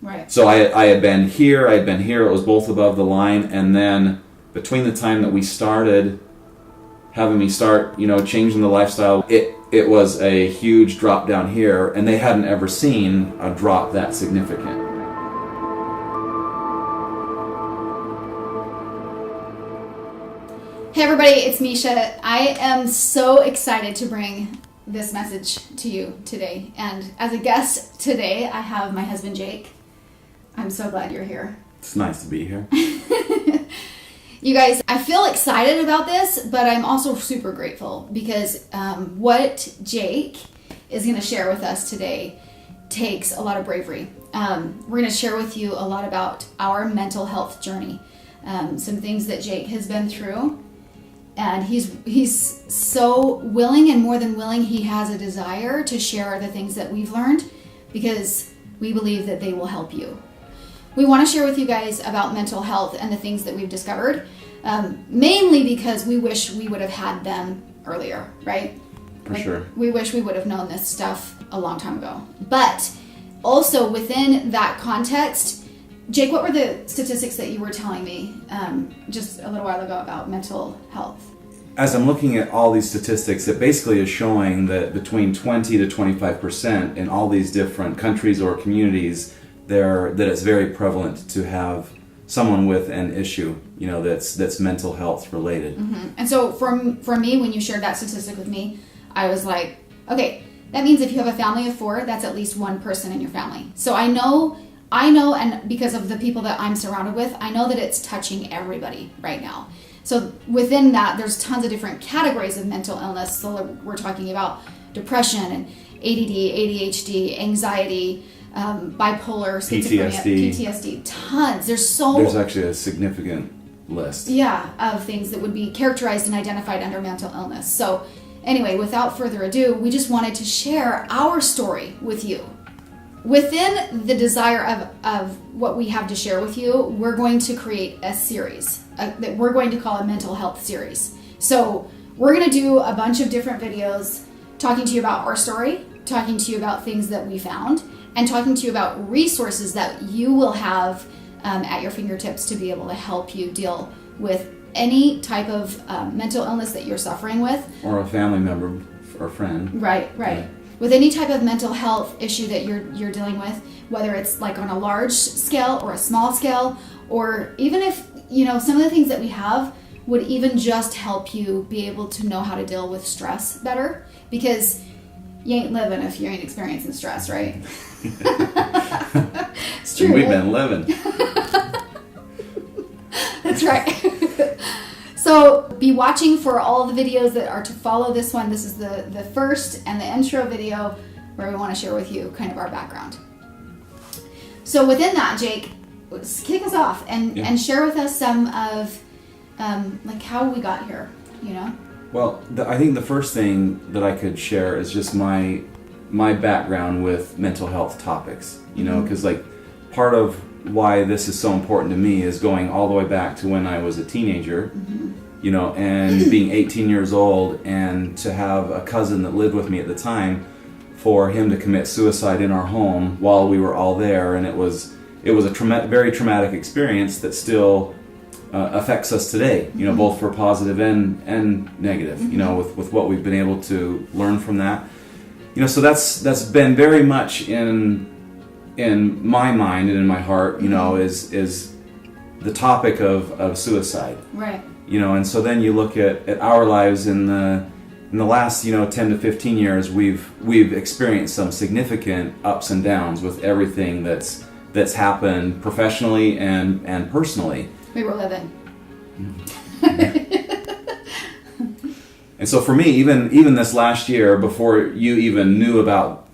Right. So I had been here, it was both above the line, and then between the time that we started having me start, changing the lifestyle, it was a huge drop down here, and they hadn't ever seen a drop that significant. Hey everybody, it's Mesha. I am so excited to bring this message to you today. And as a guest today, I have my husband Jake. I'm so glad you're here. It's nice to be here. You guys, I feel excited about this, but I'm also super grateful because what Jake is going to share with us today takes a lot of bravery. We're going to share with you a lot about our mental health journey, some things that Jake has been through. And he's so willing, and more than willing, he has a desire to share the things that we've learned because we believe that they will help you. We want to share with you guys about mental health and the things that we've discovered, mainly because we wish we would have had them earlier, right? For sure. We wish we would have known this stuff a long time ago. But also within that context, Jake, what were the statistics that you were telling me just a little while ago about mental health? As I'm looking at all these statistics, it basically is showing that between 20 to 25% in all these different countries or communities, that it's very prevalent to have someone with an issue, that's mental health related. Mm-hmm. And so for me, when you shared that statistic with me, I was like, okay, that means if you have a family of 4, that's at least one person in your family. So I know, and because of the people that I'm surrounded with, I know that it's touching everybody right now. So within that, there's tons of different categories of mental illness. So we're talking about depression and ADD, ADHD, anxiety, bipolar, schizophrenia, PTSD, tons. There's actually a significant list. Yeah, of things that would be characterized and identified under mental illness. So anyway, without further ado, we just wanted to share our story with you. Within the desire of what we have to share with you, we're going to create a series that we're going to call a mental health series. So we're going to do a bunch of different videos talking to you about our story, talking to you about things that we found, and talking to you about resources that you will have at your fingertips to be able to help you deal with any type of mental illness that you're suffering with. Or a family member or friend. Right. Yeah. With any type of mental health issue that you're dealing with, whether it's like on a large scale or a small scale, or even if, some of the things that we have would even just help you be able to know how to deal with stress better, because you ain't living if you ain't experiencing stress, right? It's true. And we've been living. That's right. So be watching for all the videos that are to follow this one. This is the first and the intro video where we want to share with you kind of our background. So within that, Jake, kick us off and share with us some of like how we got here, Well, I think the first thing that I could share is just my background with mental health topics, because part of why this is so important to me is going all the way back to when I was a teenager, and being 18 years old, and to have a cousin that lived with me at the time, for him to commit suicide in our home while we were all there, and it was a very traumatic experience that still affects us today, both for positive and negative, with what we've been able to learn from that. So that's been very much in my mind and in my heart, is the topic of suicide. Right. And so then you look at our lives in the last 10 to 15 years, we've experienced some significant ups and downs with everything that's happened professionally and personally. We were living. And so for me, even this last year, before you even knew about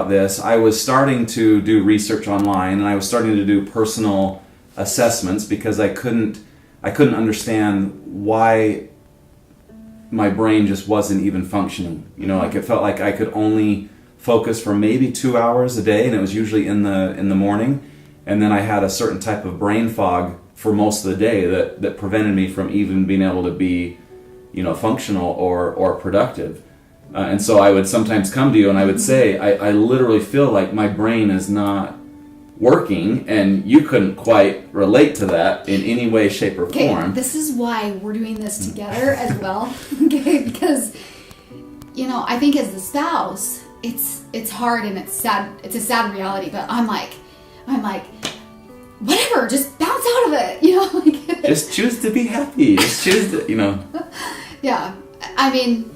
this, I was starting to do research online, and I was starting to do personal assessments because I couldn't understand why my brain just wasn't even functioning. It felt like I could only focus for maybe 2 hours a day, and it was usually in the morning, and then I had a certain type of brain fog for most of the day that prevented me from even being able to be functional or productive. And so I would sometimes come to you and I would say, I literally feel like my brain is not working, and you couldn't quite relate to that in any way, shape, or form. This is why we're doing this together as well. Okay, because I think as the spouse, it's hard and it's sad. It's a sad reality. But I'm like, whatever, just bounce out of it. Just choose to be happy. Just choose to, Yeah, I mean,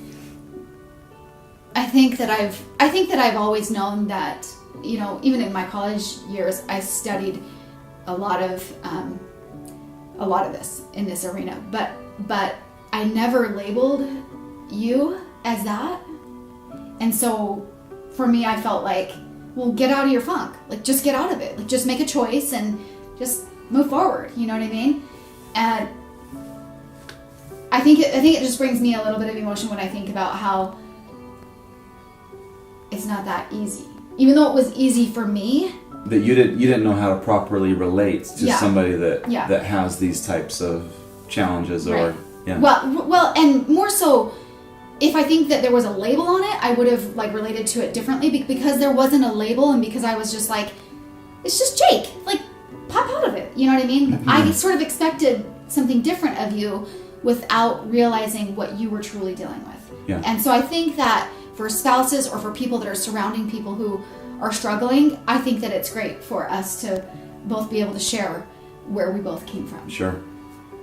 I think that I've always known that, even in my college years, I studied a lot of this in this arena, but I never labeled you as that. And so for me, I felt like, well, get out of your funk. Like, just get out of it. Like, just make a choice and just move forward. You know what I mean? And I think it just brings me a little bit of emotion when I think about how it's not that easy. Even though it was easy for me. That you didn't know how to properly relate to somebody that Yeah. has these types of challenges, or Right. Well, and more so, if I think that there was a label on it, I would have related to it differently, because there wasn't a label, and because I was just like, it's just Jake, pop out of it. You know what I mean? Mm-hmm. I sort of expected something different of you without realizing what you were truly dealing with. Yeah. And so I think that for spouses or for people that are surrounding people who are struggling, I think that it's great for us to both be able to share where we both came from. Sure.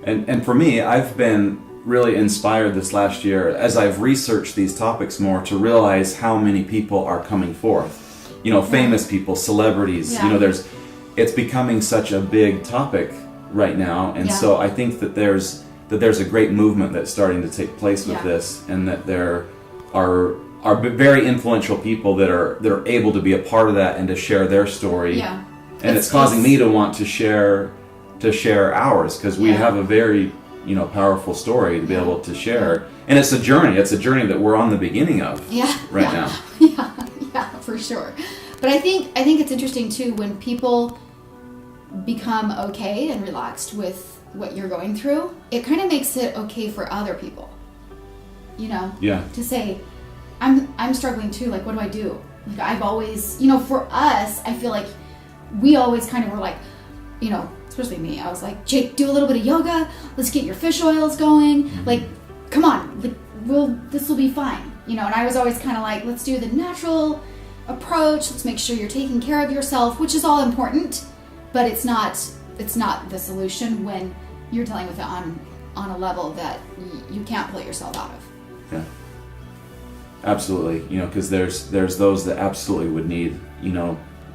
And for me, I've been really inspired this last year as I've researched these topics more to realize how many people are coming forth. Famous people, celebrities. Yeah. It's becoming such a big topic right now, and so I think that there's a great movement that's starting to take place with this, and that there are very influential people that are able to be a part of that and to share their story. Yeah. And it's causing me to want to share ours, because we have a very powerful story to be able to share. And it's a journey that we're on the beginning of right now. Yeah, for sure. But I think it's interesting too when people become okay and relaxed with what you're going through. It kind of makes it okay for other people. To say, I'm struggling too. What do I do? I've always, for us, I feel like we always kind of were like, especially me, I was like, Jake, do a little bit of yoga. Let's get your fish oils going. Mm-hmm. Come on, this will be fine. And I was always kind of like, let's do the natural approach. Let's make sure you're taking care of yourself, which is all important, but it's not the solution when you're dealing with it on a level that you can't pull yourself out of. Yeah. Absolutely. Because there's those that absolutely would need,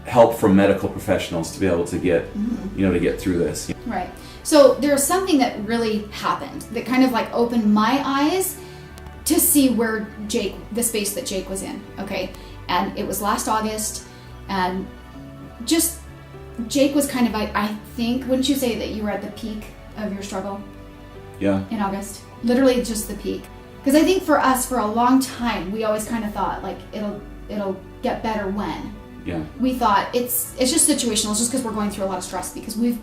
help from medical professionals to be able to get, to get through this. Right. So there's something that really happened that kind of opened my eyes to see where the space that Jake was in. Okay. And it was last August, and just Jake was kind of, I think, wouldn't you say that you were at the peak of your struggle? Yeah. In August. Literally just the peak. Because I think for us, for a long time, we always kind of thought, it'll get better when. Yeah. We thought it's just situational. It's just because we're going through a lot of stress, because we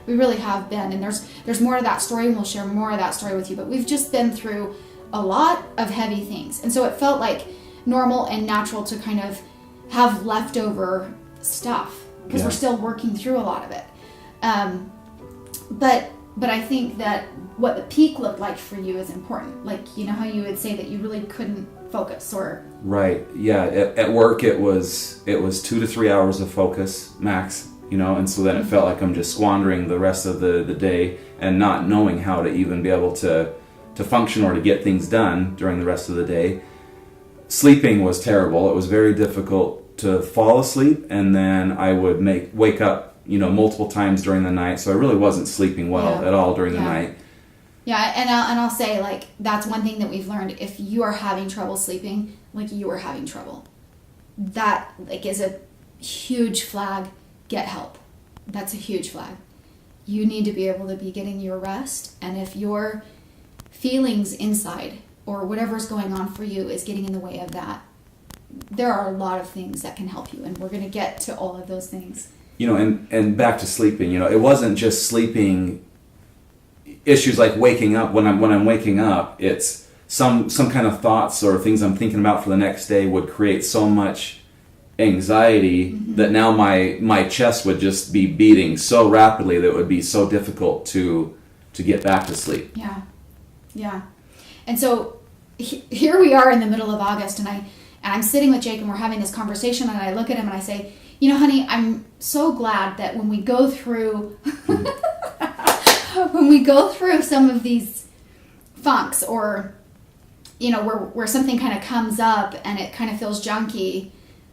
really have been, and there's more to that story, and we'll share more of that story with you, but we've just been through a lot of heavy things. And so it felt like normal and natural to kind of have leftover stuff, because we're still working through a lot of it. But I think that what the peak looked like for you is important. How you would say that you really couldn't focus, or... Right. Yeah. At work, it was 2 to 3 hours of focus max, and so then it felt like I'm just squandering the rest of the day and not knowing how to even be able to function or to get things done during the rest of the day. Sleeping was terrible. It was very difficult to fall asleep, and then I would wake up multiple times during the night, so I really wasn't sleeping well at all during the night. Yeah, and I'll say, that's one thing that we've learned. If you are having trouble sleeping, you are having trouble, that is a huge flag. Get help. That's a huge flag. You need to be able to be getting your rest, and if your feelings inside or whatever's going on for you is getting in the way of that, there are a lot of things that can help you, and we're going to get to all of those things. And back to sleeping, it wasn't just sleeping issues like waking up. When I'm waking up, it's some kind of thoughts or things I'm thinking about for the next day would create so much anxiety that now my chest would just be beating so rapidly that it would be so difficult to get back to sleep. Yeah. And so here we are in the middle of August, and I'm sitting with Jake and we're having this conversation, and I look at him and I say, you know, honey, I'm so glad that when we go through some of these funks, or you know, where something kind of comes up and it kind of feels junky,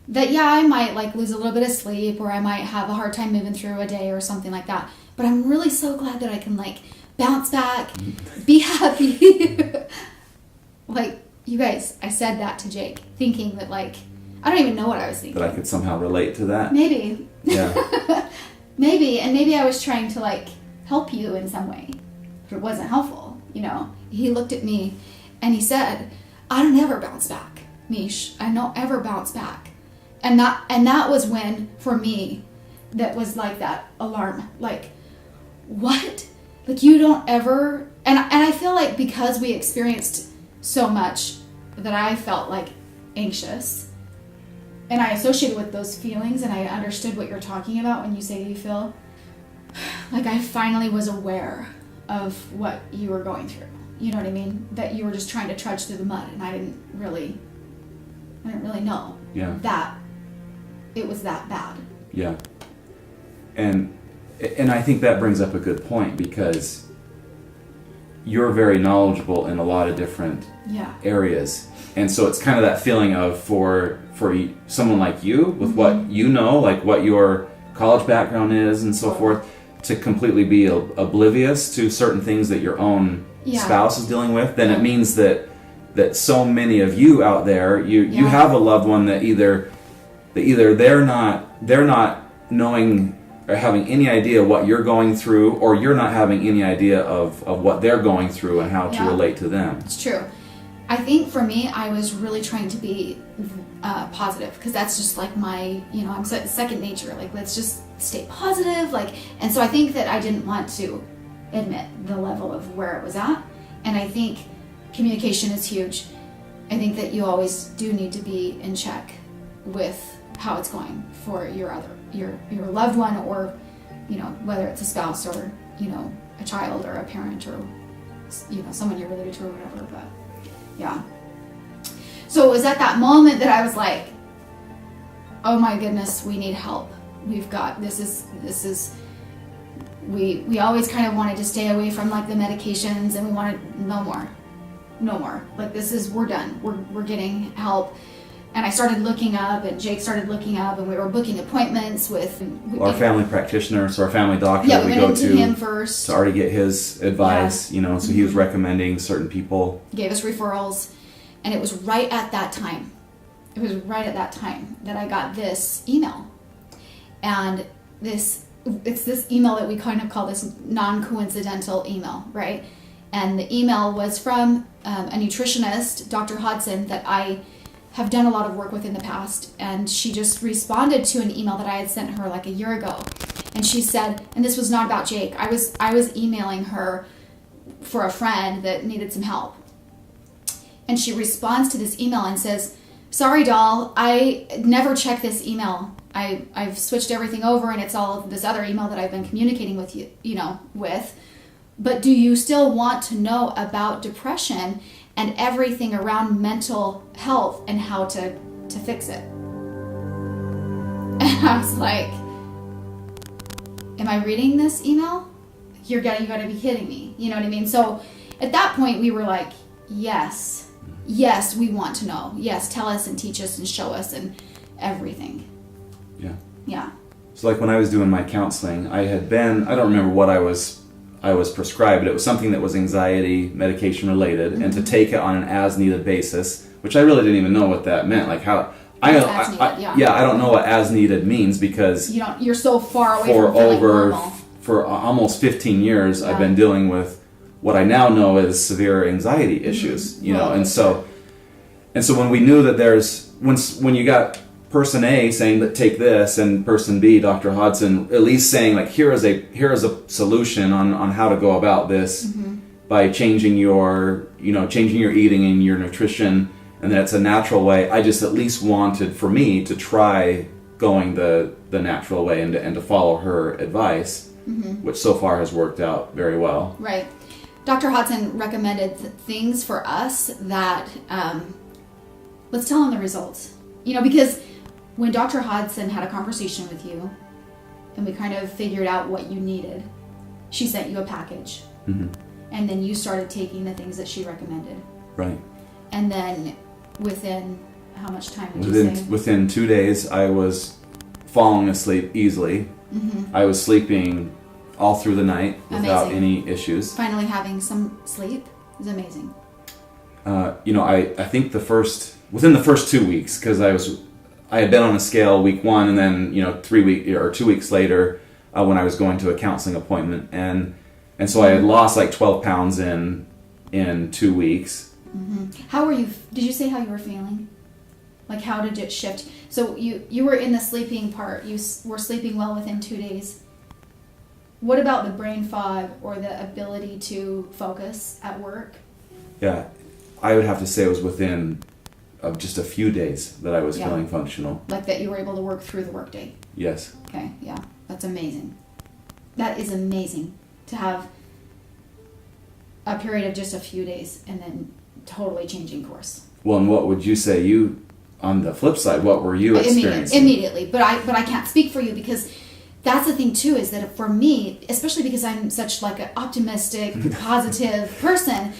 that I might like lose a little bit of sleep, or I might have a hard time moving through a day or something like that. But I'm really so glad that I can like bounce back, be happy. Like, you guys, I said that to Jake, thinking that like, I don't even know what I was thinking. That I could somehow relate to that. Maybe. Yeah. Maybe, and maybe I was trying to like help you in some way, but it wasn't helpful, you know. He looked at me and he said, I don't ever bounce back, Mish. I don't ever bounce back. And that was when, for me, that was like that alarm. Like, what? Like, you don't ever... And I feel like because we experienced so much that I felt like anxious. And I associated with those feelings, and I understood what you're talking about when you say you feel... Like, I finally was aware of what you were going through. You know what I mean? That you were just trying to trudge through the mud, and I didn't really know that it was that bad. Yeah. And I think that brings up a good point, because you're very knowledgeable in a lot of different areas. And so it's kind of that feeling of for someone like you, with what you know, like what your college background is and so forth, to completely be oblivious to certain things that your own spouse is dealing with, then it means that so many of you out there, you have a loved one that either they're not knowing or having any idea what you're going through, or you're not having any idea of what they're going through and how to relate to them. It's true. I think for me, I was really trying to be positive, because that's just like my, you know, I'm second nature. Like, let's just stay positive. Like, and so I think that I didn't want to admit the level of where it was at. And I think communication is huge. I think that you always do need to be in check with how it's going for your loved one, or, you know, whether it's a spouse or, you know, a child or a parent, or, you know, someone you're related to or whatever. But yeah. So it was at that moment that I was like, oh my goodness, we need help. We've got, this is, we always kind of wanted to stay away from like the medications, and we wanted no more. Like, we're done. We're getting help. And I started looking up, and Jake started looking up, and we were booking appointments with our family practitioner, so our family doctor. Yeah, we go went into him first to already get his advice. You know, so he was recommending certain people. Gave us referrals, and it was right at that time. That I got this email, and it's this email that we kind of call this non-coincidental email, right? And the email was from a nutritionist, Dr. Hodson, that I have done a lot of work with in the past, and she just responded to an email that I had sent her like a year ago. And she said, and this was not about Jake, I was emailing her for a friend that needed some help. And she responds to this email and says, sorry doll, I never check this email. I've switched everything over, and it's all of this other email that I've been communicating with you, with. But do you still want to know about depression and everything around mental health and how to fix it? And I was like, am I reading this email? You gotta be kidding me. You know what I mean? So at that point we were like, yes, we want to know. Yes, tell us and teach us and show us and everything. Yeah. So like when I was doing my counseling, I don't remember what I was prescribed, but it was something that was anxiety medication related, and to take it on an as needed basis, which I really didn't even know what that meant. Like how I don't know what as needed means, because you're so far away from feeling normal. For almost 15 years I've been dealing with what I now know as severe anxiety issues, you know, and so when we knew that when you got person A saying that take this, and person B, Dr. Hodson, at least saying like here is a solution on how to go about this by changing your eating and your nutrition, and that it's a natural way. I just at least wanted for me to try going the natural way and to follow her advice, which so far has worked out very well. Right. Dr. Hodson recommended things for us that, let's tell them the results. You know, because when Dr. Hodson had a conversation with you and we kind of figured out what you needed, she sent you a package. And then you started taking the things that she recommended. Right. And then within how much time did you say? Within 2 days, I was falling asleep easily. I was sleeping all through the night without any issues. Finally having some sleep is amazing. You know, I think within the first 2 weeks, because I had been on a scale week 1, and then 2 weeks later when I was going to a counseling appointment, and so I had lost like 12 pounds in 2 weeks. How were you? Did you say how you were feeling? Like, how did it shift? So you were in the sleeping part. You were sleeping well within 2 days. What about the brain fog or the ability to focus at work? Yeah, I would have to say it was within just a few days that I was feeling functional. Like that you were able to work through the workday? Yes. Okay, yeah. That's amazing. That is amazing to have a period of just a few days and then totally changing course. Well, and what would you say on the flip side, what were you experiencing? Immediately. But I can't speak for you, because that's the thing too, is that for me, especially because I'm such like an optimistic, positive person,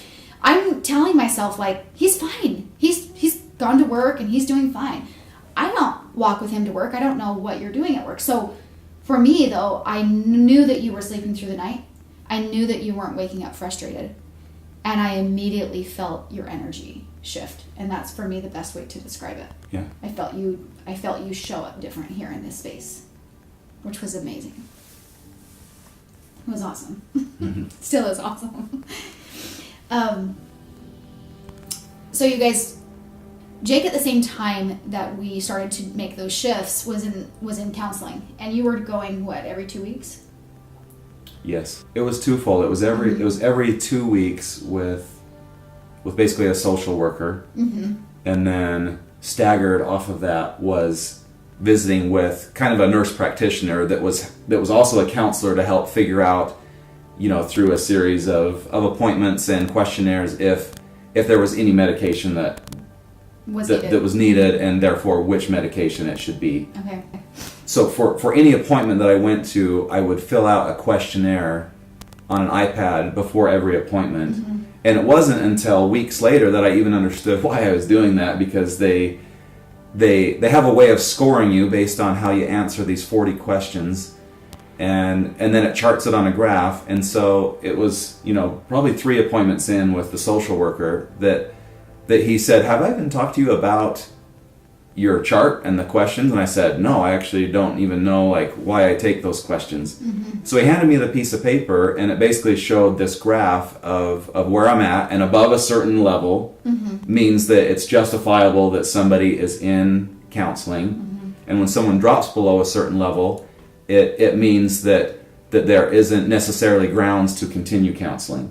I'm telling myself like, he's fine. He's gone to work and he's doing fine. I don't walk with him to work. I don't know what you're doing at work. So for me though, I knew that you were sleeping through the night. I knew that you weren't waking up frustrated. And I immediately felt your energy shift. And that's for me the best way to describe it. Yeah. I felt you show up different here in this space, which was amazing. It was awesome. Still is awesome. So you guys, Jake, at the same time that we started to make those shifts, was in counseling, and you were going every 2 weeks? Yes, it was twofold. It was every 2 weeks with basically a social worker, and then staggered off of that was visiting with kind of a nurse practitioner that was also a counselor to help figure out, through a series of appointments and questionnaires if there was any medication that was needed, and therefore which medication it should be. Okay. So for any appointment that I went to, I would fill out a questionnaire on an iPad before every appointment. And it wasn't until weeks later that I even understood why I was doing that, because they have a way of scoring you based on how you answer these 40 questions, and then it charts it on a graph. And so it was, probably 3 appointments in with the social worker that he said, "Have I even talked to you about your chart and the questions?" And I said, "No, I actually don't even know why I take those questions." So he handed me the piece of paper, and it basically showed this graph of where I'm at, and above a certain level means that it's justifiable that somebody is in counseling. And when someone drops below a certain level, it means that there isn't necessarily grounds to continue counseling.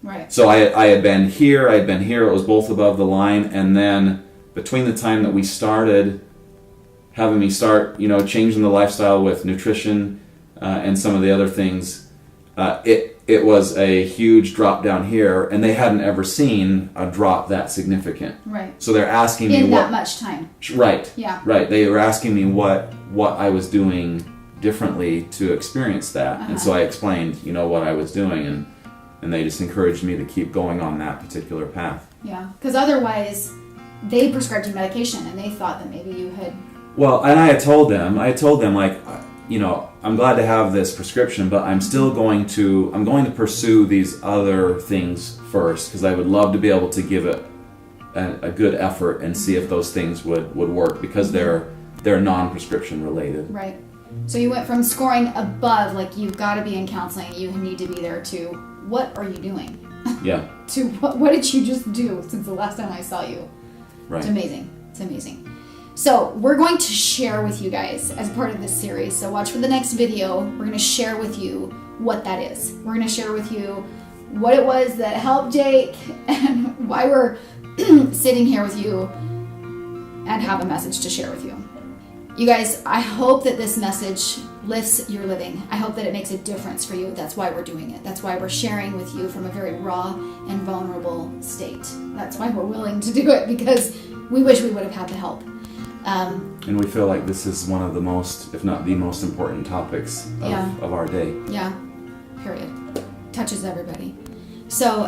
Right. So I had been here, it was both above the line, and then between the time that we started having me start, changing the lifestyle with nutrition and some of the other things, it was a huge drop down here, and they hadn't ever seen a drop that significant. Right. So they're asking me in that much time. Right. Yeah. Right. They were asking me what I was doing differently to experience that, and so I explained, what I was doing, and they just encouraged me to keep going on that particular path. Yeah, because otherwise they prescribed you medication, and they thought that maybe you had... Well, and I told them I'm glad to have this prescription, but I'm going to pursue these other things first, because I would love to be able to give it a good effort and see if those things would work, because they're non-prescription related. Right. So you went from scoring above, you've got to be in counseling, you need to be there, to what are you doing? Yeah. To what did you just do since the last time I saw you? Right. It's amazing. It's amazing. So we're going to share with you guys as part of this series. So watch for the next video. We're going to share with you what that is. We're going to share with you what it was that helped Jake and why we're sitting here with you and have a message to share with you. You guys, I hope that this message lifts your living. I hope that it makes a difference for you. That's why we're doing it. That's why we're sharing with you from a very raw and vulnerable state. That's why we're willing to do it, because we wish we would have had the help. And we feel like this is one of the most, if not the most important topics of our day. Yeah, period. Touches everybody. So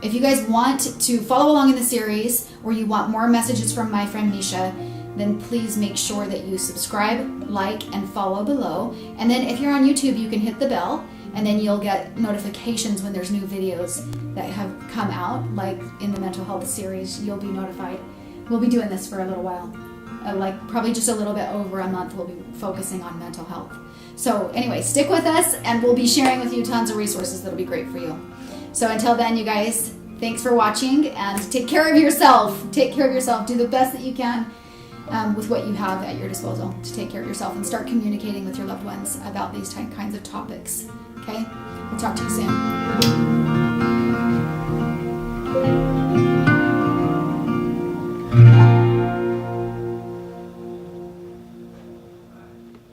if you guys want to follow along in the series, or you want more messages from My Friend Mesha, then please make sure that you subscribe, like, and follow below. And then if you're on YouTube, you can hit the bell, and then you'll get notifications when there's new videos that have come out, like in the mental health series. You'll be notified. We'll be doing this for a little while. Like probably just a little bit over a month, we'll be focusing on mental health. So anyway, stick with us, and we'll be sharing with you tons of resources that'll be great for you. So until then, you guys, thanks for watching, and take care of yourself. Take care of yourself. Do the best that you can with what you have at your disposal to take care of yourself, and start communicating with your loved ones about these kinds of topics. Okay? We'll talk to you soon.